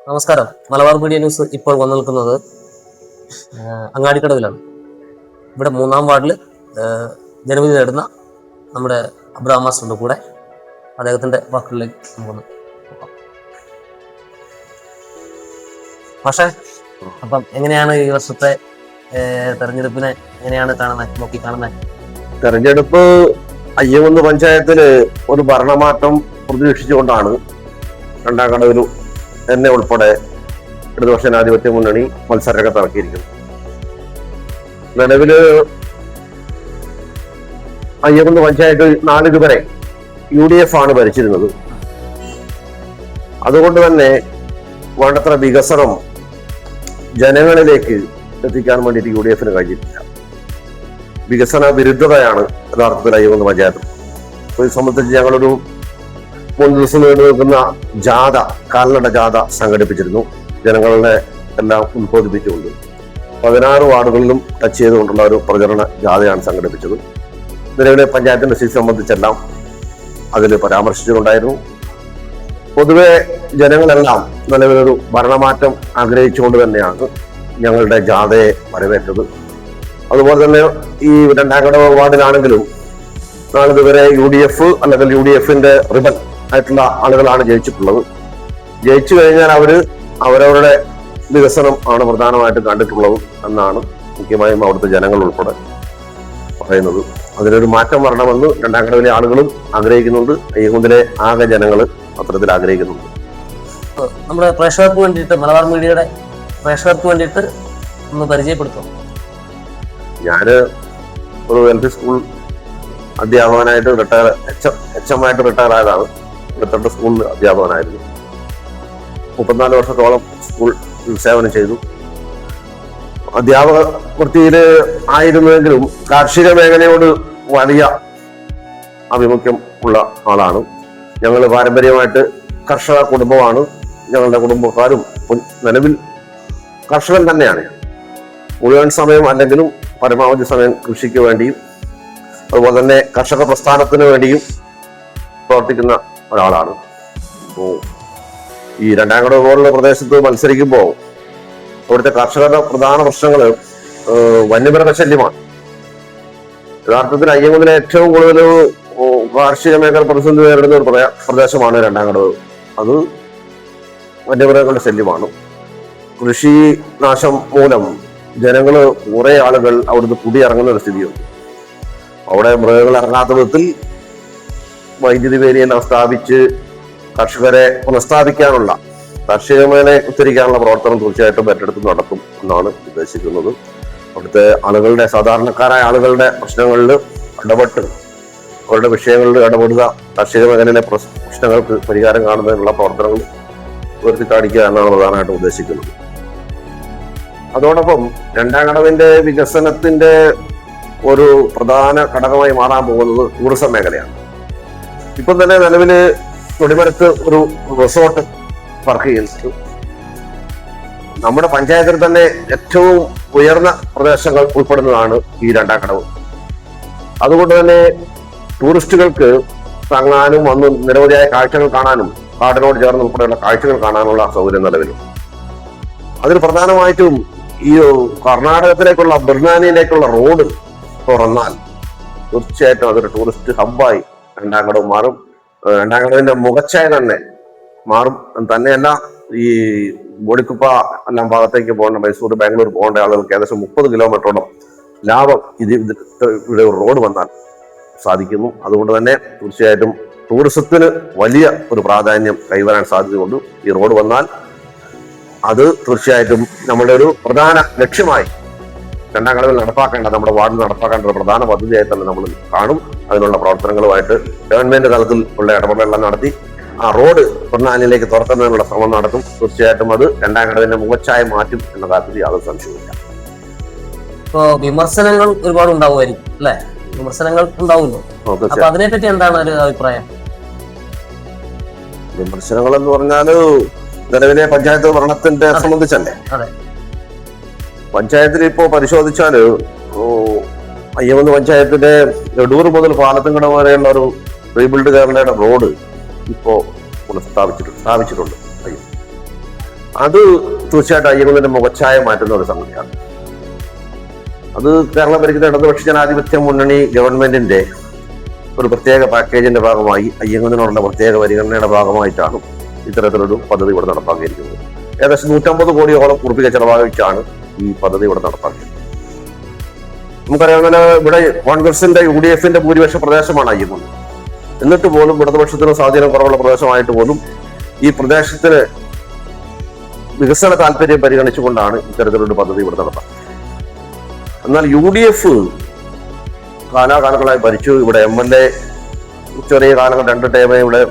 നമസ്കാരം. Malabar media news ഇപ്പോൾ വന്നു നിൽക്കുന്നത് അങ്ങാടിക്കടവിലാണ്. ഇവിടെ 3-ാം വാർഡിൽ ജനവിധി നേടുന്ന നമ്മുടെ അബ്രഹാം മാസ്റ്ററുടെ കൂടെ അദ്ദേഹത്തിന്റെ വാക്കുകളിലേക്ക് നമുക്കൊന്ന് പോകാം. പക്ഷേ അപ്പം എങ്ങനെയാണ് ഈ വർഷത്തെ തെരഞ്ഞെടുപ്പിനെ എങ്ങനെയാണ് നോക്കി കാണുന്നത്? തെരഞ്ഞെടുപ്പ് അയ്യകുന്ന് പഞ്ചായത്തില് ഒരു ഭരണമാറ്റം പ്രതീക്ഷിച്ചുകൊണ്ടാണ് രണ്ടാം കടവിലും എന്നെ ഉൾപ്പെടെ ഇടതുപക്ഷ ജനാധിപത്യ മുന്നണി മത്സരരംഗത്ത് ഇറക്കിയിരിക്കുന്നു. നിലവില് അയ്യകുന്ന് പഞ്ചായത്ത് നാളിതുവരെ UDF ആണ് ഭരിച്ചിരുന്നത്. അതുകൊണ്ട് തന്നെ വേണ്ടത്ര വികസനം ജനങ്ങളിലേക്ക് എത്തിക്കാൻ വേണ്ടിയിട്ട് UDF-ന് കഴിഞ്ഞിട്ടില്ല. വികസന വിരുദ്ധതയാണ് യഥാർത്ഥത്തിൽ അയ്യകുന്ന് പഞ്ചായത്ത്. ഇത് സംബന്ധിച്ച് ഞങ്ങളൊരു 3 ദിവസം നീണ്ടു നിൽക്കുന്ന ജാഥ, കാൽനട ജാഥ സംഘടിപ്പിച്ചിരുന്നു. ജനങ്ങളെ എല്ലാം ഉത്ബോധിപ്പിച്ചുകൊണ്ട് 16 വാർഡുകളിലും ടച്ച് ചെയ്തുകൊണ്ടുള്ള ഒരു പ്രചരണ ജാഥയാണ് സംഘടിപ്പിച്ചത്. നിലവിലെ പഞ്ചായത്തിന്റെ സ്ഥിതി സംബന്ധിച്ചെല്ലാം അതിൽ പരാമർശിച്ചിട്ടുണ്ടായിരുന്നു. പൊതുവെ ജനങ്ങളെല്ലാം നിലവിലൊരു ഭരണമാറ്റം ആഗ്രഹിച്ചുകൊണ്ട് തന്നെയാണ് ഞങ്ങളുടെ ജാഥയെ വരവേറ്റത്. അതുപോലെ തന്നെ ഈ രണ്ടാം കടവ് വാർഡിലാണെങ്കിലും നാളിതുവരെ UDF അല്ലെങ്കിൽ UDF-ന്റെ റിബൽ ആയിട്ടുള്ള ആളുകളാണ് ജയിച്ചിട്ടുള്ളത്. ജയിച്ചു കഴിഞ്ഞാൽ അവരവരുടെ വികസനം ആണ് പ്രധാനമായിട്ട് കണ്ടിട്ടുള്ളത് എന്നാണ് മുഖ്യമായും അവിടുത്തെ ജനങ്ങൾ ഉൾപ്പെടെ പറയുന്നത്. അതിനൊരു മാറ്റം വരണമെന്ന് രണ്ടാം കടവിലെ ആളുകളും ആഗ്രഹിക്കുന്നുണ്ട്. അയ്യകുന്നിലെ ആകെ ജനങ്ങൾ അത്തരത്തിൽ ആഗ്രഹിക്കുന്നുണ്ട്. നമ്മുടെ പ്രേക്ഷകർക്ക് വേണ്ടിയിട്ട്, മലബാർ മീഡിയയുടെ പ്രേക്ഷകർക്ക് വേണ്ടിയിട്ട് ഒന്ന് പരിചയപ്പെടുത്തും. ഞാന് ഒരു LP സ്കൂൾ അധ്യാപകനായിട്ട് HM ആയിട്ട് റിട്ടയർ ആയതാണ്. 22 സ്കൂളിൽ അധ്യാപകനായിരുന്നു. 34 വർഷത്തോളം സ്കൂൾ സേവനം ചെയ്തു. അധ്യാപക വൃത്തിയിൽ ആയിരുന്നുവെങ്കിലും കാർഷിക മേഖലയോട് വലിയ ആഭിമുഖ്യം ഉള്ള ആളാണ്. ഞങ്ങൾ പാരമ്പര്യമായിട്ട് കർഷക കുടുംബമാണ്. ഞങ്ങളുടെ കുടുംബക്കാരും നിലവിൽ കർഷകൻ തന്നെയാണ്. മുഴുവൻ സമയം അല്ലെങ്കിലും പരമാവധി സമയം കൃഷിക്ക് വേണ്ടിയും അതുപോലെ തന്നെ കർഷക പ്രസ്ഥാനത്തിന് വേണ്ടിയും പ്രവർത്തിക്കുന്ന ഒരാളാണ്. അപ്പോൾ ഈ രണ്ടാം കടവ് പോലുള്ള പ്രദേശത്ത് മത്സരിക്കുമ്പോൾ അവിടുത്തെ കർഷകരുടെ പ്രധാന പ്രശ്നങ്ങൾ വന്യമൃഗശല്യമാണ്. യഥാർത്ഥത്തിൽ അയ്യകുന്നിലെ ഏറ്റവും കൂടുതൽ കാർഷിക മേഖല പ്രതിസന്ധി നേരിടുന്ന ഒരു പ്രദേശമാണ് രണ്ടാം കടവ്. അത് വന്യമൃഗങ്ങളുടെ ശല്യമാണ്. കൃഷി നാശം മൂലം ജനങ്ങള് കുറെ ആളുകൾ അവിടുന്ന് കുടിയിറങ്ങുന്ന ഒരു സ്ഥിതിയുണ്ട്. അവിടെ മൃഗങ്ങൾ ഇറങ്ങാത്ത വിധത്തിൽ വൈദ്യുതി വേലിയെല്ലാം സ്ഥാപിച്ച് കർഷകരെ പുനഃസ്ഥാപിക്കാനുള്ള, കാർഷിക മേഖലയെ ഉദ്ധരിക്കാനുള്ള പ്രവർത്തനം തീർച്ചയായിട്ടും ഏറ്റെടുത്ത് നടത്തും എന്നാണ് ഉദ്ദേശിക്കുന്നത്. അവിടുത്തെ ആളുകളുടെ, സാധാരണക്കാരായ ആളുകളുടെ പ്രശ്നങ്ങളിൽ ഇടപെട്ട് അവരുടെ വിഷയങ്ങളിൽ ഇടപെടുക, കാർഷിക മേഖലയിലെ പ്രശ്നങ്ങൾക്ക് പരിഹാരം കാണുന്നതിനുള്ള പ്രവർത്തനങ്ങൾ ഉയർത്തിക്കാണിക്കുക എന്നാണ് പ്രധാനമായിട്ടും ഉദ്ദേശിക്കുന്നത്. അതോടൊപ്പം രണ്ടാം കടവിന്റെ വികസനത്തിന്റെ ഒരു പ്രധാന ഘടകമായി മാറാൻ പോകുന്നത് ടൂറിസം മേഖലയാണ്. ഇപ്പം തന്നെ നിലവില് കൊടിമരത്ത് ഒരു റിസോർട്ട് വർക്ക് ചെയ്യുന്നുണ്ട്. നമ്മുടെ പഞ്ചായത്തിൽ തന്നെ ഏറ്റവും ഉയർന്ന പ്രദേശങ്ങൾ ഉൾപ്പെടുന്നതാണ് ഈ രണ്ടാം കടവ്. അതുകൊണ്ട് തന്നെ ടൂറിസ്റ്റുകൾക്ക് തങ്ങാനും വന്ന് നിരവധിയായ കാഴ്ചകൾ കാണാനും കാടിനോട് ചേർന്ന് ഉൾപ്പെടെയുള്ള കാഴ്ചകൾ കാണാനുള്ള സൗകര്യം നിലവിലുണ്ട്. അതിൽ പ്രധാനമായിട്ടും ഈ കർണാടകത്തിലേക്കുള്ള ബിർനാനിയിലേക്കുള്ള റോഡ് തുറന്നാൽ തീർച്ചയായിട്ടും അതൊരു ടൂറിസ്റ്റ് ഹബ്ബായി രണ്ടാം കടവ് മാറും. രണ്ടാം കടവിന്റെ മുഖച്ഛായ തന്നെ മാറും. തന്നെയല്ല, ഈ ബോഡിക്കുപ്പ എല്ലാം ഭാഗത്തേക്ക് പോകേണ്ട, മൈസൂർ, ബാംഗ്ലൂർ പോകേണ്ട ആളുകൾക്ക് ഏകദേശം 30 കിലോമീറ്ററോളം ലാഭം ഇവിടെ റോഡ് വന്നാൽ സാധിക്കുന്നു. അതുകൊണ്ട് തന്നെ തീർച്ചയായിട്ടും ടൂറിസത്തിന് വലിയ ഒരു പ്രാധാന്യം കൈവരാൻ സാധ്യതയുണ്ട്. ഈ റോഡ് വന്നാൽ അത് തീർച്ചയായിട്ടും നമ്മുടെ ഒരു പ്രധാന ലക്ഷ്യമായി രണ്ടാം കടവിൽ നടപ്പാക്കേണ്ട, നമ്മുടെ വാർഡിൽ നടപ്പാക്കേണ്ട ഒരു പ്രധാന പദ്ധതിയായി തന്നെ നമ്മൾ കാണും. അതിനുള്ള പ്രവർത്തനങ്ങളുമായിട്ട് ഗവൺമെന്റ് തലത്തിൽ ഉള്ള ഇടപെടലെല്ലാം നടത്തി ആ റോഡ് പൊന്നാനിയിലേക്ക് തുറക്കുന്നതിനുള്ള ശ്രമം നടത്തും. തീർച്ചയായിട്ടും അത് രണ്ടാം കടവിന്റെ മുഖച്ഛായ മാറ്റും എന്ന കാര്യത്തിൽ യാതൊരു സംശയമില്ല. ഇപ്പോ വിമർശനങ്ങൾ ഒരുപാട് ഉണ്ടാവുമായിരിക്കും അല്ലെ? വിമർശനങ്ങൾ ഉണ്ടാവുമല്ലോ. അപ്പൊ അതിനെപ്പറ്റി എന്താണ് ഒരു അഭിപ്രായം? വിമർശനങ്ങൾ എന്ന് പറഞ്ഞാല് നിലവിലെ പഞ്ചായത്ത് ഭരണത്തിന്റെ സംബന്ധിച്ചല്ലേ. പഞ്ചായത്തിൽ ഇപ്പോ പരിശോധിച്ചാല് അയ്യകുന്ന് പഞ്ചായത്തിന്റെ എടൂർ മുതൽ പാലത്തുംകട വരെയുള്ള ഒരു റീബിൽഡ് കേരളയുടെ റോഡ് ഇപ്പോ സ്ഥാപിച്ചിട്ടുണ്ട്. അത് തീർച്ചയായിട്ടും അയ്യങ്കുന്നിന്റെ മുഖച്ഛായ മാറ്റുന്ന ഒരു സംഗതിയാണ്. അത് കേരളം ഭരിക്കുന്ന ഇടതുപക്ഷ ജനാധിപത്യ മുന്നണി ഗവൺമെന്റിന്റെ ഒരു പ്രത്യേക പാക്കേജിന്റെ ഭാഗമായി അയ്യങ്കുന്നിനോടുള്ള പ്രത്യേക പരിഗണനയുടെ ഭാഗമായിട്ടാണ് ഇത്തരത്തിലൊരു പദ്ധതി ഇവിടെ നടപ്പാക്കിയിരിക്കുന്നത്. ഏകദേശം 150 കോടിയോളം രൂപ ചെലവഴിച്ചാണ് ഈ പദ്ധതി ഇവിടെ നടപ്പാക്കിയത്. നമുക്കറിയാവുന്ന ഇവിടെ കോൺഗ്രസിന്റെ UDF-ന്റെ ഭൂരിപക്ഷ പ്രദേശമാണ് അയ്യങ്കുന്ന്. എന്നിട്ട് പോലും ഇടതുപക്ഷത്തിന് സ്വാധീനം കുറവുള്ള പ്രദേശമായിട്ട് പോലും ഈ പ്രദേശത്തിന് വികസന താല്പര്യം പരിഗണിച്ചുകൊണ്ടാണ് ഇത്തരത്തിലൊരു പദ്ധതി ഇവിടെ നടപ്പാക്കിയത്. എന്നാൽ UDF കാലാകാലങ്ങളായി ഭരിച്ചു. ഇവിടെ MLA ചെറിയ കാലങ്ങൾ 2 ടൈമേ ഇവിടെ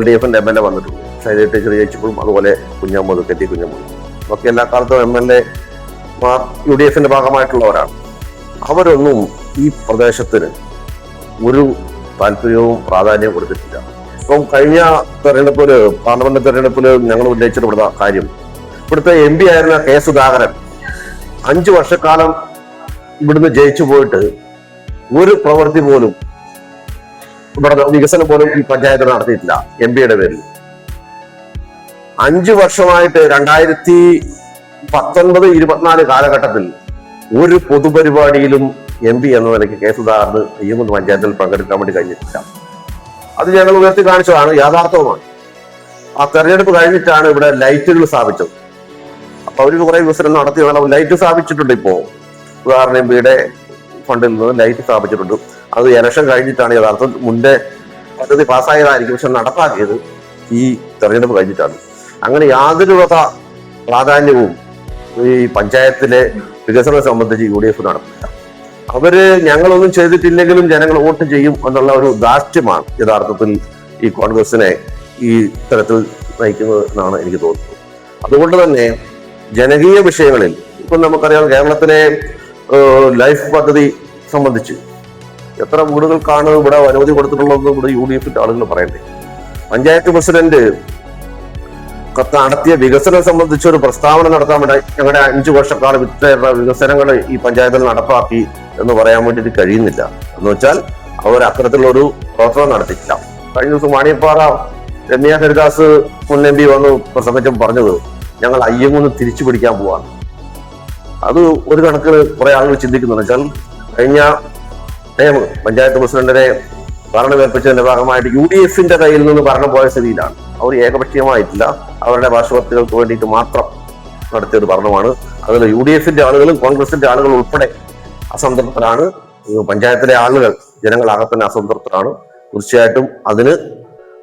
LDF-ന്റെ MLA വന്നിട്ടുണ്ട്. ശൈലജ ടീച്ചർ ജയിച്ചപ്പോഴും അതുപോലെ കുഞ്ഞമ്മദ് KT കുഞ്ഞമ്മദ് ഒക്കെ എല്ലാ കാലത്തും MLA UDF-ന്റെ ഭാഗമായിട്ടുള്ളവരാണ്. അവരൊന്നും ഈ പ്രദേശത്തിന് ഒരു താല്പര്യവും പ്രാധാന്യവും കൊടുത്തിട്ടില്ല. ഇപ്പം കഴിഞ്ഞ തെരഞ്ഞെടുപ്പില്, പാർലമെന്റ് തെരഞ്ഞെടുപ്പില് ഞങ്ങൾ ഉന്നയിച്ചിട്ടുള്ള കാര്യം, ഇവിടുത്തെ MP ആയിരുന്ന K. സുധാകരൻ 5 വർഷക്കാലം ഇവിടുന്ന് ജയിച്ചു പോയിട്ട് ഒരു പ്രവൃത്തി പോലും, ഇവിടെ വികസനം പോലും ഈ പഞ്ചായത്ത് നടത്തിയിട്ടില്ല MP-യുടെ പേരിൽ. 5 വർഷമായിട്ട് 2019-24 കാലഘട്ടത്തിൽ ഒരു പൊതുപരിപാടിയിലും MP എന്ന നിലയ്ക്ക് K. സുധാകരന് അയ്യങ്കുന്ന് പഞ്ചായത്തിൽ പങ്കെടുക്കാൻ വേണ്ടി കഴിഞ്ഞിട്ടില്ല. അത് ഞങ്ങൾ ഉയർത്തി കാണിച്ചതാണ്, യാഥാർത്ഥവുമാണ്. ആ തെരഞ്ഞെടുപ്പ് കഴിഞ്ഞിട്ടാണ് ഇവിടെ ലൈറ്റുകൾ സ്ഥാപിച്ചത്. അപ്പൊ അവർക്ക് കുറെ വികസനം നടത്തി ലൈറ്റ് സ്ഥാപിച്ചിട്ടുണ്ട്. ഇപ്പോ സുധാകരൻ MP-യുടെ ഫണ്ടിൽ നിന്ന് ലൈറ്റ് സ്ഥാപിച്ചിട്ടുണ്ട്. അത് ഇലക്ഷൻ കഴിഞ്ഞിട്ടാണ് യഥാർത്ഥം മുൻപേ പദ്ധതി പാസ്സായതായിരിക്കും, പക്ഷെ നടപ്പാക്കിയത് ഈ തെരഞ്ഞെടുപ്പ് കഴിഞ്ഞിട്ടാണ്. അങ്ങനെ യാതൊരു വക പ്രാധാന്യവും ഈ പഞ്ചായത്തിലെ വികസനം സംബന്ധിച്ച് UDF നടത്തില്ല. അവര് ഞങ്ങളൊന്നും ചെയ്തിട്ടില്ലെങ്കിലും ജനങ്ങൾ വോട്ട് ചെയ്യും എന്നുള്ള ഒരു ധാർഷ്ട്യമാണ് യഥാർത്ഥത്തിൽ ഈ കോൺഗ്രസിനെ ഈ തരത്തിൽ നയിക്കുന്നത് എന്നാണ് എനിക്ക് തോന്നുന്നത്. അതുകൊണ്ട് തന്നെ ജനകീയ വിഷയങ്ങളിൽ ഇപ്പം നമുക്കറിയാം, കേരളത്തിലെ ലൈഫ് പദ്ധതി സംബന്ധിച്ച് എത്ര വീടുകൾക്കാണ് ഇവിടെ അനുമതി കൊടുത്തിട്ടുള്ളതെന്ന് ഇവിടെ UDF-ന്റെ ആളുകൾ പറയണ്ടേ. പഞ്ചായത്ത് പ്രസിഡന്റ് നടത്തിയ വികസനം സംബന്ധിച്ച് ഒരു പ്രസ്താവന നടത്താൻ വേണ്ടി ഞങ്ങളുടെ 5 വർഷക്കാലം ഇത്ര വികസനങ്ങൾ ഈ പഞ്ചായത്തിൽ നടപ്പാക്കി എന്ന് പറയാൻ വേണ്ടിയിട്ട് കഴിയുന്നില്ല. എന്ന് വെച്ചാൽ അവർ അത്തരത്തിലുള്ളൊരു പ്രവർത്തനം നടത്തിയില്ല. കഴിഞ്ഞ ദിവസം മാണിയപ്പാറ രമ്യ ഹരിദാസ് മുൻ MP വന്ന് പ്രസംഗിച്ചും പറഞ്ഞത് ഞങ്ങൾ അയ്യങ്കുന്ന് തിരിച്ചു പിടിക്കാൻ പോവാണ്. അത് ഒരു കണക്കിന് കുറെ ആളുകൾ ചിന്തിക്കുന്നു. വെച്ചാൽ കഴിഞ്ഞ ടൈം പഞ്ചായത്ത് പ്രസിഡന്റിനെ ഭരണമേൽപ്പിച്ചതിന്റെ ഭാഗമായിട്ട് UDF-ന്റെ കയ്യിൽ നിന്ന് ഭരണം പോയ സ്ഥിതിയിലാണ്. അവർ ഏകപക്ഷീയമായിട്ടില്ല, അവരുടെ പാർശ്വവർത്തികൾക്ക് വേണ്ടിയിട്ട് മാത്രം നടത്തിയൊരു ഭരണമാണ്. അതിൽ UDF-ന്റെ ആളുകളും കോൺഗ്രസിന്റെ ആളുകൾ ഉൾപ്പെടെ അസംതൃപ്തരാണ്. പഞ്ചായത്തിലെ ആളുകൾ, ജനങ്ങളാകെ തന്നെ അസംതൃപ്തരാണ്. തീർച്ചയായിട്ടും അതിന്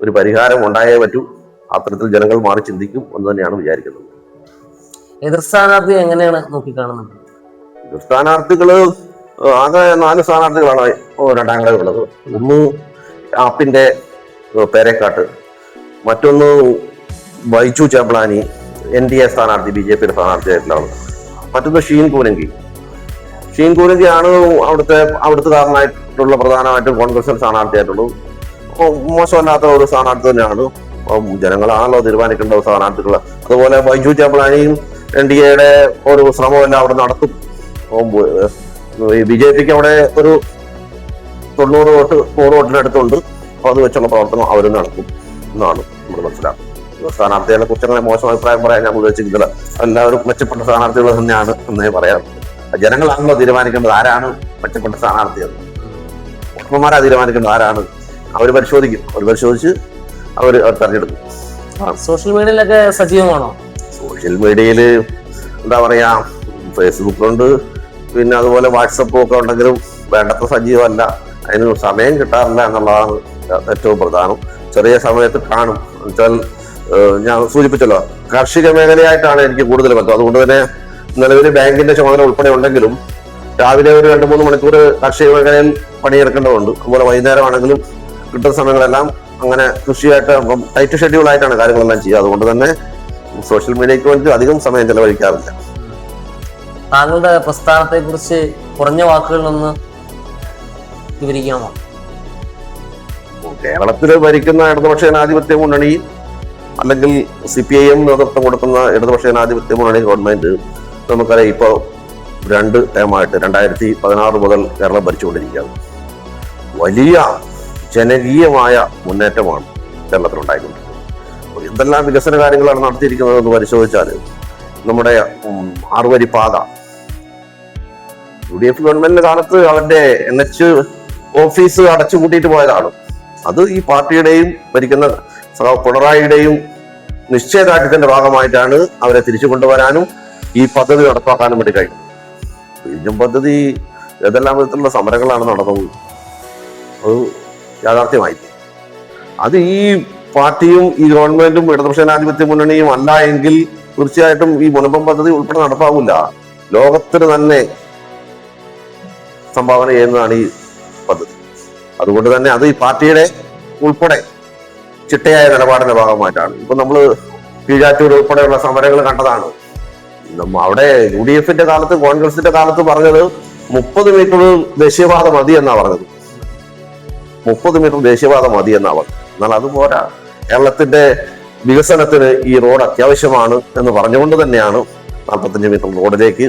ഒരു പരിഹാരം ഉണ്ടായേ പറ്റൂ. അത്തരത്തിൽ ജനങ്ങൾ മാറി ചിന്തിക്കും എന്ന് തന്നെയാണ് വിചാരിക്കുന്നത്. എതിർ സ്ഥാനാർത്ഥി എങ്ങനെയാണ് നോക്കിക്കാണുന്നത്? എതിർ സ്ഥാനാർത്ഥികള് ആകെ 4 സ്ഥാനാർത്ഥികളാണ് രണ്ടാം ഘടകമുള്ളത്. ഒന്ന് ആപ്പിന്റെ പേരക്കാട്ട്, മറ്റൊന്ന് ബൈജു ചേമ്പളാനി NDA സ്ഥാനാർത്ഥി, BJP-യുടെ സ്ഥാനാർത്ഥിയായിട്ടുള്ളതാണ്. മറ്റൊന്ന് ഷീൻ കൂനങ്കിയാണ് അവിടുത്തുകാരനായിട്ടുള്ള പ്രധാനമായിട്ടും കോൺഗ്രസ് സ്ഥാനാർത്ഥിയായിട്ടുള്ളത്. മോശമല്ലാത്ത ഒരു സ്ഥാനാർത്ഥി തന്നെയാണ്. ജനങ്ങളാണല്ലോ തീരുമാനിക്കേണ്ട സ്ഥാനാർത്ഥികൾ. അതുപോലെ ബൈജു ചേമ്പളാനിയും NDA-യുടെ ഒരു ശ്രമമെല്ലാം അവിടെ നടത്തും. BJP-ക്ക് അവിടെ ഒരു 90 വോട്ട് 100 വോട്ടിനടുത്തുണ്ട്. അപ്പൊ അത് വെച്ചുള്ള പ്രവർത്തനം അവരും നടക്കും എന്നാണ് നമ്മൾ മനസ്സിലാക്കുന്നത്. സ്ഥാനാർത്ഥികളെ കുറിച്ച് അങ്ങനെ മോശം അഭിപ്രായം പറയാൻ ഞാൻ ഉദ്ദേശിക്കുന്നില്ല. എല്ലാവരും മെച്ചപ്പെട്ട സ്ഥാനാർത്ഥികൾ തന്നെയാണ് എന്നേ പറയാറുള്ളത്. ജനങ്ങളാണല്ലോ തീരുമാനിക്കേണ്ടത് ആരാണ് മെച്ചപ്പെട്ട സ്ഥാനാർത്ഥിയെന്ന്. വോട്ടർമാരാ തീരുമാനിക്കേണ്ടത് ആരാണ്. അവർ പരിശോധിക്കും. അവർ പരിശോധിച്ച് അവർ തെരഞ്ഞെടുക്കും. സോഷ്യൽ മീഡിയയിലൊക്കെ സജീവമാണോ? സോഷ്യൽ മീഡിയയിൽ എന്താ പറയാ, ഫേസ്ബുക്കുണ്ട്, പിന്നെ അതുപോലെ വാട്സപ്പും ഒക്കെ ഉണ്ടെങ്കിലും വേണ്ടത്ര സജീവമല്ല. അതിന് സമയം കിട്ടാറില്ല എന്നുള്ളതാണ് ഏറ്റവും പ്രധാനം. ചെറിയ സമയത്ത് കാണും. എന്നുവെച്ചാൽ ഞാൻ സൂചിപ്പിച്ചല്ലോ, കാർഷിക മേഖലയായിട്ടാണ് എനിക്ക് കൂടുതൽ ബന്ധം. അതുകൊണ്ട് തന്നെ നിലവിൽ ബാങ്കിന്റെ ചുമതല ഉൾപ്പെടെ ഉണ്ടെങ്കിലും രാവിലെ ഒരു 2-3 മണിക്കൂർ കാർഷിക മേഖലയിൽ പണിയെടുക്കേണ്ടതുണ്ട്. അതുപോലെ വൈകുന്നേരമാണെങ്കിലും കിട്ടുന്ന സമയങ്ങളെല്ലാം അങ്ങനെ കൃഷിയായിട്ട് ടൈറ്റ് ഷെഡ്യൂളായിട്ടാണ് കാര്യങ്ങളെല്ലാം ചെയ്യുക. അതുകൊണ്ട് തന്നെ സോഷ്യൽ മീഡിയയ്ക്ക് വേണ്ടി അധികം സമയം ചെലവഴിക്കാറില്ല. താങ്കളുടെ പ്രസ്ഥാനത്തെ കുറിച്ച് കുറഞ്ഞ വാക്കുകളിലൊന്ന് വിവരിക്കാമോ? കേരളത്തിൽ ഭരിക്കുന്ന ഇടതുപക്ഷ ജനാധിപത്യ മുന്നണി അല്ലെങ്കിൽ CPIM നേതൃത്വം കൊടുക്കുന്ന ഇടതുപക്ഷ ജനാധിപത്യ മുന്നണി ഗവൺമെന്റ് നമുക്കറിയാം ഇപ്പോൾ 2 ടേമായിട്ട് 2016 മുതൽ കേരളം ഭരിച്ചുകൊണ്ടിരിക്കുകയാണ്. വലിയ ജനകീയമായ മുന്നേറ്റമാണ് കേരളത്തിൽ ഉണ്ടായിക്കൊണ്ടിരിക്കുന്നത്. എന്തെല്ലാം വികസന കാര്യങ്ങളാണ് നടത്തിയിരിക്കുന്നത് എന്ന് പരിശോധിച്ചാൽ നമ്മുടെ 6 വരി പാത UDF ഗവൺമെന്റിന്റെ കാലത്ത് അവരുടെ NH ഓഫീസ് അടച്ചുപൂട്ടിയിട്ട് പോയതാണ്. അത് ഈ പാർട്ടിയുടെയും ഭരിക്കുന്ന പിണറായിയുടെയും നിശ്ചയദാർഢ്യത്തിന്റെ ഭാഗമായിട്ടാണ് അവരെ തിരിച്ചു കൊണ്ടുവരാനും ഈ പദ്ധതി നടപ്പാക്കാനും വേണ്ടി കഴിഞ്ഞു. വിഴിഞ്ഞം പദ്ധതി ഏതെല്ലാം വിധത്തിലുള്ള സമരങ്ങളാണ് നടന്നത്, അത് യാഥാർത്ഥ്യമായി. അത് ഈ പാർട്ടിയും ഈ ഗവൺമെന്റും ഇടതുപക്ഷ ജനാധിപത്യ മുന്നണിയും അല്ല എങ്കിൽ തീർച്ചയായിട്ടും ഈ മുനമ്പം പദ്ധതി ഉൾപ്പെടെ നടപ്പാവില്ല. ലോകത്തിന് തന്നെ സംഭാവന ചെയ്യുന്നതാണ് ഈ പദ്ധതി. അതുകൊണ്ട് തന്നെ അത് ഈ പാർട്ടിയുടെ ഉൾപ്പെടെ ചിട്ടയായ നിലപാടിന്റെ ഭാഗമായിട്ടാണ്. ഇപ്പൊ നമ്മള് കീഴാറ്റൂർ ഉൾപ്പെടെയുള്ള സമരങ്ങൾ കണ്ടതാണ്. അവിടെ UDFന്റെ കാലത്ത്, കോൺഗ്രസിന്റെ കാലത്ത് പറഞ്ഞത് 30 മീറ്റർ ദേശീയപാത മതി എന്നാ പറഞ്ഞത്. 30 മീറ്റർ ദേശീയപാത മതി എന്നാ പറഞ്ഞത്. എന്നാൽ അതുപോരാ, കേരളത്തിന്റെ വികസനത്തിന് ഈ റോഡ് അത്യാവശ്യമാണ് എന്ന് പറഞ്ഞുകൊണ്ട് തന്നെയാണ് 45 മീറ്റർ റോഡിലേക്ക്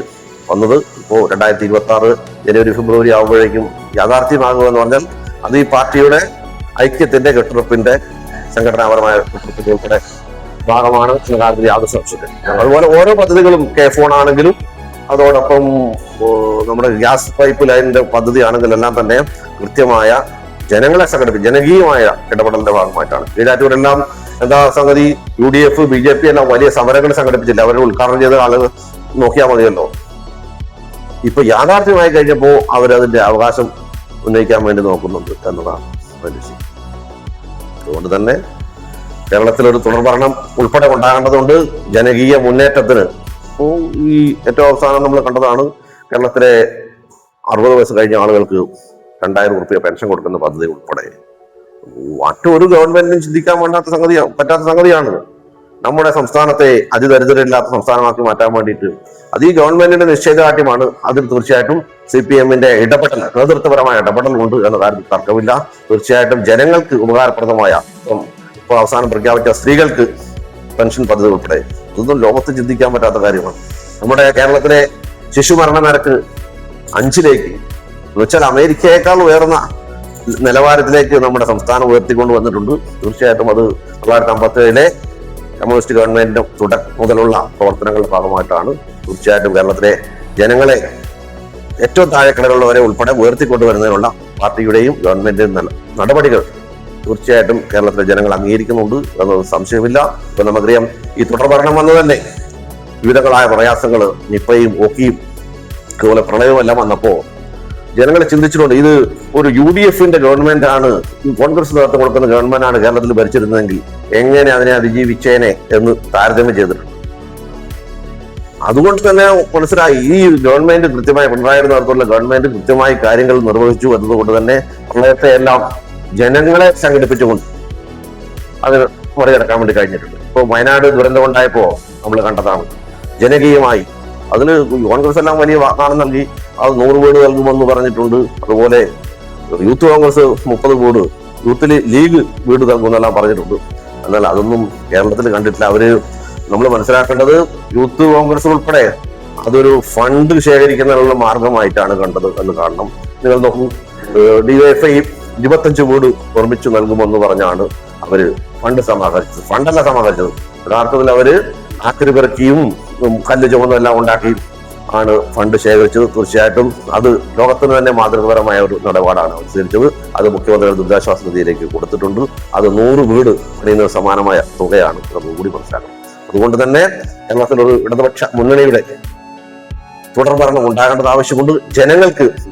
വന്നത്. ഇപ്പോൾ 2026 ജനുവരി ഫെബ്രുവരി ആകുമ്പോഴേക്കും യാഥാർത്ഥ്യമാകുമെന്ന് പറഞ്ഞാൽ അത് ഈ പാർട്ടിയുടെ ഐക്യത്തിന്റെ കെട്ടുറപ്പിന്റെ സംഘടനാപരമായ കെട്ടുറപ്പിന്റെ ഉൾപ്പെടെ ഭാഗമാണ് എന്ന കാര്യത്തിൽ യാതൊരു സംശയമില്ല. അതുപോലെ ഓരോ പദ്ധതികളും K-ഫോൺ ആണെങ്കിലും അതോടൊപ്പം നമ്മുടെ ഗ്യാസ് പൈപ്പ് ലൈനിന്റെ പദ്ധതി ആണെങ്കിലും എല്ലാം തന്നെ കൃത്യമായ ജനങ്ങളെ സംഘടിപ്പിച്ച് ജനകീയമായ ഇടപെടലിന്റെ ഭാഗമായിട്ടാണ്. കീഴാറ്റൂരെല്ലാം എന്താ സംഗതി, UDF BJP എല്ലാം വലിയ സമരങ്ങൾ സംഘടിപ്പിച്ചില്ല, അവരെ ഉദ്ഘാടനം ചെയ്ത ആളുകൾ നോക്കിയാൽ മതിയല്ലോ. ഇപ്പൊ യാഥാർത്ഥ്യമായി കഴിഞ്ഞപ്പോ അവരതിന്റെ അവകാശം ഉന്നയിക്കാൻ വേണ്ടി നോക്കുന്നുണ്ട് എന്നതാണ് വലിയ വിഷയം. അതുകൊണ്ട് തന്നെ കേരളത്തിലൊരു തുടർഭരണം ഉൾപ്പെടെ ഉണ്ടാകേണ്ടതുണ്ട് ജനകീയ മുന്നേറ്റത്തിന്. ഇപ്പോൾ ഈ ഏറ്റവും അവസാനം നമ്മൾ കണ്ടതാണ് കേരളത്തിലെ 60 വയസ്സ് കഴിഞ്ഞ ആളുകൾക്ക് 2000 രൂപ പെൻഷൻ കൊടുക്കുന്ന പദ്ധതി ഉൾപ്പെടെ. മറ്റൊരു ഗവൺമെന്റിനും ചിന്തിക്കാൻ പറ്റാത്ത സംഗതിയാണ് നമ്മുടെ സംസ്ഥാനത്തെ അതിദരിദ്രരില്ലാത്ത സംസ്ഥാനമാക്കി മാറ്റാൻ വേണ്ടിയിട്ട്. അത് ഈ ഗവൺമെന്റിന്റെ നിശ്ചയദാർഢ്യമാണ്. അതിൽ തീർച്ചയായിട്ടും CPM-ന്റെ ഇടപെടൽ, നേതൃത്വപരമായ ഇടപെടൽ ഉണ്ട് എന്ന കാര്യത്തിൽ തർക്കമില്ല. തീർച്ചയായിട്ടും ജനങ്ങൾക്ക് ഉപകാരപ്രദമായ, ഇപ്പോൾ അവസാനം പ്രഖ്യാപിച്ച സ്ത്രീകൾക്ക് പെൻഷൻ പദ്ധതി ഉൾപ്പെടെ, ഇതൊന്നും ലോകത്ത് ചിന്തിക്കാൻ പറ്റാത്ത കാര്യമാണ്. നമ്മുടെ കേരളത്തിലെ ശിശുമരണ നിരക്ക് 5ലേക്ക് എന്ന് വെച്ചാൽ അമേരിക്കയേക്കാൾ ഉയർന്ന നിലവാരത്തിലേക്ക് നമ്മുടെ സംസ്ഥാനം ഉയർത്തിക്കൊണ്ട് വന്നിട്ടുണ്ട്. തീർച്ചയായിട്ടും അത് 1957 കമ്മ്യൂണിസ്റ്റ് ഗവൺമെന്റിന്റെ മുതലുള്ള പ്രവർത്തനങ്ങളുടെ ഭാഗമായിട്ടാണ്. തീർച്ചയായിട്ടും കേരളത്തിലെ ജനങ്ങളെ ഏറ്റവും താഴെക്കിടയിലുള്ളവരെ ഉൾപ്പെടെ ഉയർത്തിക്കൊണ്ടുവരുന്നതിനുള്ള പാർട്ടിയുടെയും ഗവൺമെന്റിന്റെയും നടപടികൾ തീർച്ചയായിട്ടും കേരളത്തിലെ ജനങ്ങൾ അംഗീകരിക്കുന്നുണ്ട് എന്നത് സംശയമില്ല. ഇപ്പൊ നമുക്കറിയാം, ഈ തുടർഭരണം വന്നു തന്നെ വിവിധങ്ങളായ പ്രയാസങ്ങൾ, നിപ്പയും ഓക്കിയും അതുപോലെ പ്രളയവും എല്ലാം വന്നപ്പോ ജനങ്ങൾ ചിന്തിച്ചിട്ടുണ്ട്, ഇത് ഒരു UDFന്റെ ഗവൺമെന്റ് ആണ്, കോൺഗ്രസ് നേതൃത്വം കൊടുക്കുന്ന ഗവൺമെന്റ് ആണ് കേരളത്തിൽ ഭരിച്ചിരുന്നതെങ്കിൽ എങ്ങനെ അതിനെ അതിജീവിച്ചേനെ എന്ന് താരതമ്യം ചെയ്തിട്ടുണ്ട്. അതുകൊണ്ട് തന്നെ മനസ്സിലായി ഈ ഗവൺമെന്റ് കൃത്യമായി, പിണറായിയുടെ നേതൃത്വത്തിലുള്ള ഗവൺമെന്റ് കൃത്യമായി കാര്യങ്ങൾ നിർവഹിച്ചു എന്നതുകൊണ്ട് തന്നെ പ്രളയത്തെ എല്ലാം ജനങ്ങളെ സംഘടിപ്പിച്ചുകൊണ്ട് അതിന് മറികടക്കാൻ വേണ്ടി കഴിഞ്ഞിട്ടുണ്ട്. ഇപ്പോൾ വയനാട് ദുരന്തം ഉണ്ടായപ്പോ നമ്മൾ കണ്ടതാണ്, ജനകീയമായി അതിന് കോൺഗ്രസ് എല്ലാം വലിയ വാഗ്ദാനം നൽകി. അത് 100 വീട് നൽകുമെന്ന് പറഞ്ഞിട്ടുണ്ട്. അതുപോലെ യൂത്ത് കോൺഗ്രസ് 30 വീട്, യൂത്ത് ലീഗ് വീട് നൽകുമെന്നെല്ലാം പറഞ്ഞിട്ടുണ്ട്. എന്നാൽ അതൊന്നും കേരളത്തിൽ കണ്ടിട്ടില്ല. നമ്മൾ മനസ്സിലാക്കേണ്ടത്, യൂത്ത് കോൺഗ്രസ് ഉൾപ്പെടെ അതൊരു ഫണ്ട് ശേഖരിക്കുന്നതിനുള്ള മാർഗമായിട്ടാണ് കണ്ടത് എന്ന് കാണണം. നിങ്ങൾ നോക്കൂ, DYFI 25 വീട് നിർമ്മിച്ചു നൽകുമെന്ന് പറഞ്ഞാണ് അവര് ഫണ്ട് സമാഹരിച്ചത്. ഫണ്ടല്ല സമാഹരിച്ചത്, യഥാർത്ഥത്തിൽ അവര് ആക്രി പെറുക്കിയും കല്ല് ചുമന്നും എല്ലാം ഉണ്ടാക്കി ആണ് ഫണ്ട് ശേഖരിച്ചത്. തീർച്ചയായിട്ടും അത് ലോകത്തിന് തന്നെ മാതൃകപരമായ ഒരു നിലപാടാണ് അവർ സ്വീകരിച്ചത്. അത് മുഖ്യമന്ത്രിയുടെ ദുരിതാശ്വാസ നിധിയിലേക്ക് കൊടുത്തിട്ടുണ്ട്. അത് 100 വീട് പണിയുന്ന സമാനമായ തുകയാണ് നമുക്ക് കൂടി മനസ്സിലാക്കണം. അതുകൊണ്ട് തന്നെ കേരളത്തിലൊരു ഇടതുപക്ഷ മുന്നണിയുടെ തുടർഭരണം ഉണ്ടാകേണ്ടത് ആവശ്യമുണ്ട്.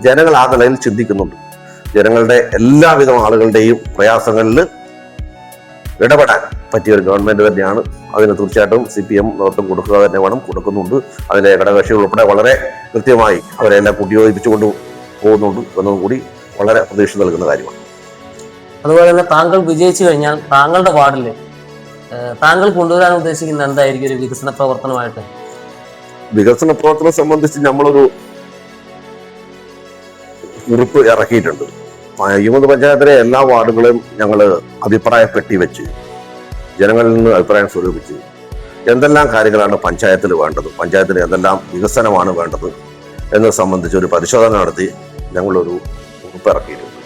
ജനങ്ങൾ ആ നിലയിൽ ചിന്തിക്കുന്നുണ്ട്. ജനങ്ങളുടെ എല്ലാവിധ ആളുകളുടെയും പ്രയാസങ്ങളിൽ ഇടപെടാൻ പറ്റിയ ഒരു ഗവൺമെന്റ് തന്നെയാണ്. അതിന് തീർച്ചയായിട്ടും CPM നേതൃത്വം കൊടുക്കുക തന്നെ വേണം, കൊടുക്കുന്നുണ്ട്. അതിലെ ഘടകകക്ഷികൾ ഉൾപ്പെടെ വളരെ കൃത്യമായി അവരെല്ലാം കൂട്ടിയോജിപ്പിച്ചുകൊണ്ട് പോകുന്നുണ്ട് എന്നതും കൂടി വളരെ പ്രതീക്ഷ നൽകുന്ന കാര്യമാണ്. അതുപോലെ തന്നെ താങ്കൾ വിജയിച്ചു കഴിഞ്ഞാൽ താങ്കളുടെ വാർഡിൽ താങ്കൾ കൊണ്ടുവരാൻ ഉദ്ദേശിക്കുന്ന എന്തായിരിക്കും ഒരു വികസന പ്രവർത്തനമായിട്ട്? വികസന പ്രവർത്തനം സംബന്ധിച്ച് നമ്മളൊരു കുറിപ്പ് ഇറക്കിയിട്ടുണ്ട്. 20 പഞ്ചായത്തിലെ എല്ലാ വാർഡുകളും ഞങ്ങൾ അഭിപ്രായ പെട്ടി വെച്ച് ജനങ്ങളിൽ നിന്ന് അഭിപ്രായം സ്വരൂപിച്ച് എന്തെല്ലാം കാര്യങ്ങളാണ് പഞ്ചായത്തിൽ വേണ്ടത്, പഞ്ചായത്തിൽ എന്തെല്ലാം വികസനമാണ് വേണ്ടത് എന്നത് സംബന്ധിച്ച് ഒരു പരിശോധന നടത്തി ഞങ്ങളൊരു കുറിപ്പ് ഇറക്കിയിട്ടുണ്ട്.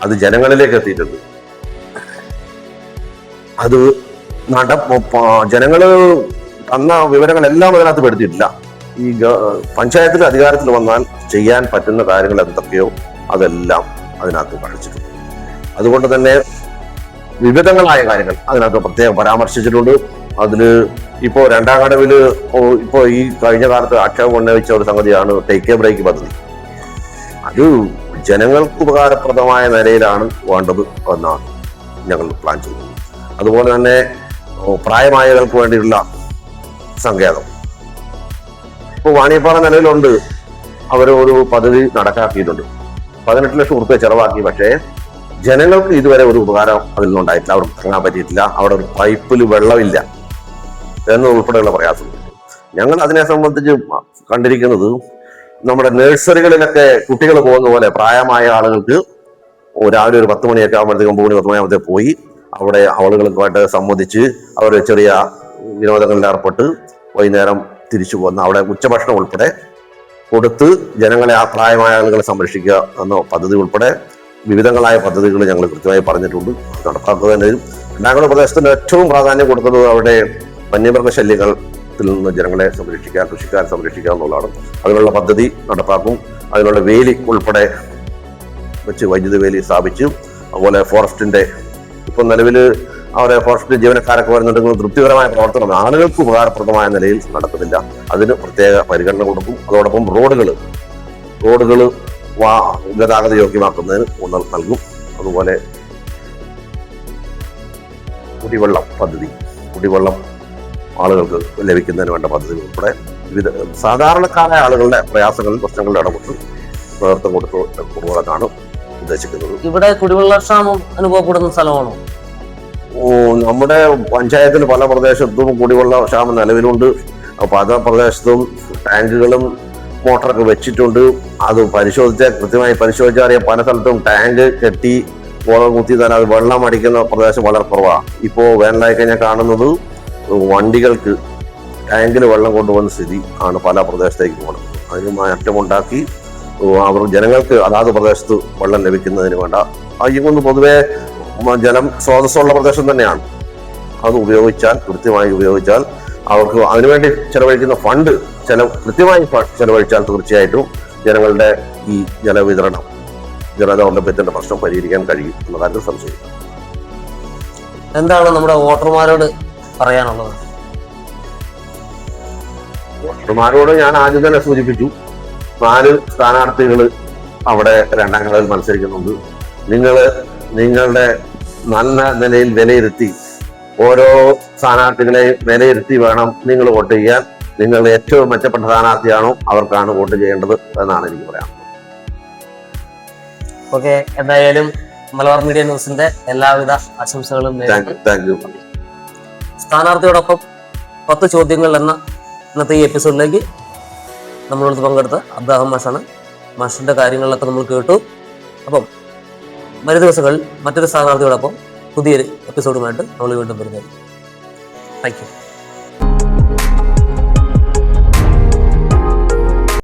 അത് ജനങ്ങളിലേക്ക് എത്തിയിട്ടുണ്ട്. അത് ജനങ്ങള് തന്ന വിവരങ്ങളെല്ലാം അതിനകത്ത് പെടുത്തിയിട്ടില്ല. ഈ പഞ്ചായത്തിൽ അധികാരത്തിൽ വന്നാൽ ചെയ്യാൻ പറ്റുന്ന കാര്യങ്ങൾ എന്തൊക്കെയോ അതെല്ലാം അതിനകത്ത് കാണിച്ചിട്ടുണ്ട്. അതുകൊണ്ട് തന്നെ വിവിധങ്ങളായ കാര്യങ്ങൾ അതിനകത്ത് പ്രത്യേകം പരാമർശിച്ചിട്ടുണ്ട്. അതില് ഇപ്പോ രണ്ടാം ഘടവില് ഇപ്പോ ഈ കഴിഞ്ഞ കാലത്ത് ആക്ഷേപം ഉന്നയിച്ച ഒരു സംഗതിയാണ് ടേക്ക് എ ബ്രേക്ക് പദ്ധതി. അത് ജനങ്ങൾക്ക് ഉപകാരപ്രദമായ നിലയിലാണ് വേണ്ടത് എന്നാണ് ഞങ്ങൾ പ്ലാൻ ചെയ്യുന്നത്. അതുപോലെ തന്നെ പ്രായമായവർക്ക് വേണ്ടിയുള്ള സങ്കേതം ഇപ്പോൾ വാണിയപ്പാറ നിലവിലുണ്ട്. അവർ ഒരു പദ്ധതി നടക്കാക്കിയിട്ടുണ്ട്. 18 ലക്ഷം റുപ്യ ചെലവാക്കി. പക്ഷേ ജനങ്ങൾക്ക് ഇതുവരെ ഒരു ഉപകാരം അതിൽ നിന്നുണ്ടായിട്ടില്ല. അവിടെ തങ്ങാൻ പറ്റിയിട്ടില്ല. അവിടെ ഒരു പൈപ്പിൽ വെള്ളമില്ല എന്നുൾപ്പെടെയുള്ള പ്രയാസമുണ്ട്. ഞങ്ങൾ അതിനെ സംബന്ധിച്ച് കണ്ടിരിക്കുന്നത് നമ്മുടെ നഴ്സറികളിലൊക്കെ കുട്ടികൾ പോകുന്ന പോലെ പ്രായമായ ആളുകൾക്ക് രാവിലെ ഒരു 10 മണിയൊക്കെ ആകുമ്പോഴത്തേക്കും 9 മണി 10 മണിയാകുമ്പോഴത്തേക്ക് പോയി അവിടെ ആളുകൾക്കുമായിട്ട് സംവദിച്ച് അവർ ചെറിയ വിനോദങ്ങളിൽ ഏർപ്പെട്ട് വൈകുന്നേരം തിരിച്ചു പോകുന്ന അവിടെ ഉച്ചഭക്ഷണം ഉൾപ്പെടെ കൊടുത്ത് ജനങ്ങളെ ആ പ്രായമായ ആളുകളെ സംരക്ഷിക്കുക എന്ന പദ്ധതി ഉൾപ്പെടെ വിവിധങ്ങളായ പദ്ധതികൾ ഞങ്ങൾ കൃത്യമായി പറഞ്ഞിട്ടുണ്ട്. നടപ്പാക്കുന്നതിനും രണ്ടാംകുളം പ്രദേശത്തിന് ഏറ്റവും പ്രാധാന്യം കൊടുക്കുന്നത് അവിടെ വന്യമൃഗ ശല്യത്തിൽ നിന്ന് ജനങ്ങളെ സംരക്ഷിക്കുക, കൃഷിക്കാരെ സംരക്ഷിക്കുക എന്നുള്ളതാണ്. അതിനുള്ള പദ്ധതി നടപ്പാക്കും. അതിനുള്ള വേലി ഉൾപ്പെടെ വെച്ച് വൈദ്യുതി വേലി സ്ഥാപിച്ച് അതുപോലെ ഫോറസ്റ്റിന്റെ ഇപ്പം നിലവിൽ അവരെ ഫോറസ്റ്റ് ജീവനക്കാരൊക്കെ വരുന്നുണ്ടെങ്കിൽ തൃപ്തികരമായ പ്രവർത്തനം ആളുകൾക്ക് ഉപകാരപ്രദമായ നിലയിൽ നടക്കുന്നില്ല. അതിന് പ്രത്യേക പരിഗണന കൊടുക്കും. അതോടൊപ്പം റോഡുകൾ ഗതാഗത യോഗ്യമാക്കുന്നതിന് ഊന്നൽ നൽകും. അതുപോലെ കുടിവെള്ളം ആളുകൾക്ക് ലഭിക്കുന്നതിന് വേണ്ട പദ്ധതികൾ ഉൾപ്പെടെ വിവിധ സാധാരണക്കാരായ ആളുകളുടെ പ്രയാസങ്ങളിൽ പ്രശ്നങ്ങളുടെ ഇടപെട്ട് നേതൃത്വം കൊടുക്കാനാണ് ഉദ്ദേശിക്കുന്നത്. ഇവിടെ കുടിവെള്ളക്ഷാമം അനുഭവപ്പെടുന്ന സ്ഥലമാണോ? നമ്മുടെ പഞ്ചായത്തിൽ പല പ്രദേശത്തും കുടിവെള്ള ക്ഷാമം നിലവിലുണ്ട്. പല പ്രദേശത്തും ടാങ്കുകളും മോട്ടറൊക്കെ വെച്ചിട്ടുണ്ട്. അത് കൃത്യമായി പരിശോധിച്ചാൽ അറിയാം. പല സ്ഥലത്തും ടാങ്ക് കെട്ടി കുളം കുത്തി തന്നെ അത് വെള്ളം അടിക്കുന്ന പ്രദേശം വളരെ കുറവാണ്. ഇപ്പോൾ വേനലായി കഴിഞ്ഞാൽ കാണുന്നത് വണ്ടികൾക്ക് ടാങ്കിൽ വെള്ളം കൊണ്ടുപോകുന്ന സ്ഥിതി ആണ് പല പ്രദേശത്തേക്ക് പോകുന്നത്. അതിന് മാറ്റമുണ്ടാക്കി അവർ ജനങ്ങൾക്ക് അതാത് പ്രദേശത്ത് വെള്ളം ലഭിക്കുന്നതിന് വേണ്ട അയ്യൊന്ന് പൊതുവെ ജലം സ്രോതസ്സുള്ള പ്രദേശം തന്നെയാണ്. അത് കൃത്യമായി ഉപയോഗിച്ചാൽ അവർക്ക് അതിനുവേണ്ടി ചെലവഴിക്കുന്ന ഫണ്ട് കൃത്യമായി ചെലവഴിച്ചാൽ തീർച്ചയായിട്ടും ജനങ്ങളുടെ ഈ ജലദൗർലഭ്യത്തിന്റെ പ്രശ്നം പരിഹരിക്കാൻ കഴിയും എന്ന കാര്യത്തിൽ സംശയം. എന്താണ് നമ്മുടെ വോട്ടർമാരോട് പറയാനുള്ളത്? വോട്ടർമാരോട് ഞാൻ ആദ്യം തന്നെ സൂചിപ്പിച്ചു, 4 സ്ഥാനാർത്ഥികൾ അവിടെ രണ്ടാം ഘട്ടത്തിൽ മത്സരിക്കുന്നുണ്ട്. നിങ്ങളുടെ നല്ല നിലയിൽ വിലയിരുത്തി ഓരോ സ്ഥാനാർത്ഥികളെയും വിലയിരുത്തി വേണം നിങ്ങൾ വോട്ട് ചെയ്യാൻ. നിങ്ങൾ ഏറ്റവും മെച്ചപ്പെട്ട സ്ഥാനാർത്ഥിയാണോ അവർക്കാണ് വോട്ട് ചെയ്യേണ്ടത് എന്നാണ് എനിക്ക് പറയാനുള്ളത്. ഓക്കെ, എന്തായാലും മലബാർ മീഡിയ ന്യൂസിന്റെ എല്ലാവിധ ആശംസകളും. Thank you. സ്ഥാനാർത്ഥിയോടൊപ്പം 10 ചോദ്യങ്ങൾ എന്ന ഇന്നത്തെ ഈ എപ്പിസോഡിലേക്ക് നമ്മളോട് പങ്കെടുത്ത അബ്രാഹം മാഷാണ്. മാഷിന്റെ കാര്യങ്ങളിലൊക്കെ നമ്മൾ കേട്ടു. അപ്പം വരും ദിവസങ്ങളിൽ മറ്റൊരു സ്ഥാനാർത്ഥിയോടൊപ്പം പുതിയൊരു എപ്പിസോഡുമായിട്ട് നമ്മൾ വീണ്ടും വരുന്നത്. Thank you.